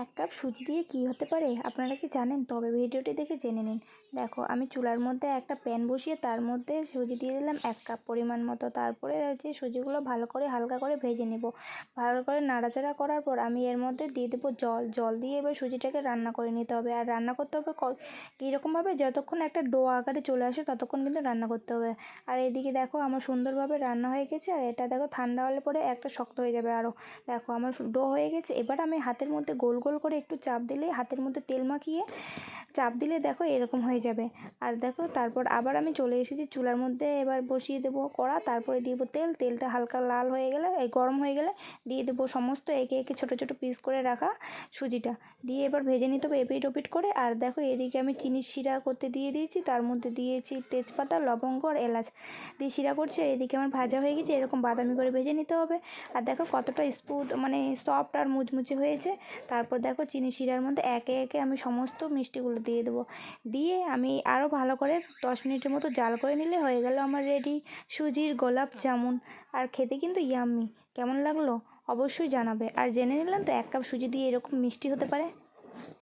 এক কাপ সুজি দিয়ে কী হতে পারে আপনারা কি জানেন? তবে ভিডিওটি দেখে জেনে নিন। দেখো, আমি চুলার মধ্যে একটা প্যান বসিয়ে তার মধ্যে সুজি দিয়ে দিলাম 1 কাপ পরিমাণ মতো। তারপরে যে সুজিগুলো ভালো করে হালকা করে ভেজে নেব। ভালো করে নাড়াচাড়া করার পর আমি এর মধ্যে দিয়ে দেবো জল। জল দিয়ে এবার সুজিটাকে রান্না করে নিতে হবে। আর রান্না করতে হবে কীরকমভাবে, যতক্ষণ একটা ডো আকারে চলে আসে ততক্ষণ কিন্তু রান্না করতে হবে। আর এদিকে দেখো আমার সুন্দরভাবে রান্না হয়ে গেছে। আর এটা দেখো ঠান্ডা হলে পরে একটা শক্ত হয়ে যাবে আরও। দেখো আমার ডো হয়ে গেছে। এবার আমি হাতের মধ্যে গোল গোল করে একটু চাপ দিলেই, হাতের মধ্যে তেল মাখিয়ে চাপ দিলে দেখো এরকম হয়ে যাবে। আর দেখো তারপর আবার আমি চলে এসেছি চুলার মধ্যে। এবার বসিয়ে দেবো কড়া, তারপরে দিয়ে দেবো তেল। তেলটা হালকা লাল হয়ে গেলে, গরম হয়ে গেলে দিয়ে দেবো সমস্ত একে একে ছোটো ছোটো পিস করে রাখা সুজিটা। দিয়ে এবার ভেজে নিতে হবে এপিট ওপিট করে। আর দেখো এদিকে আমি চিনির শিরা করতে দিয়ে দিয়েছি, তার মধ্যে দিয়েছি তেজপাতা, লবঙ্গ আর এলাচ দিয়ে শিরা করছি। আর এদিকে আমার ভাজা হয়ে গেছে, এরকম বাদামি করে ভেজে নিতে হবে। আর দেখো কতটা স্মুথ, মানে সফট আর মুচমুচে হয়েছে। তারপর দেখো চিনি শিরার মধ্যে একে একে আমি সমস্ত মিষ্টিগুলো দিয়ে দেবো। দিয়ে আমি আরও ভালো করে 10 মিনিটের মতো জাল করে নিলে হয়ে গেল আমার রেডি সুজির গোলাপ জামুন। আর খেতে কিন্তু ইয়াম্মি। কেমন লাগলো অবশ্যই জানাবে। আর জেনে নিলাম তো 1 কাপ সুজি দিয়ে এরকম মিষ্টি হতে পারে।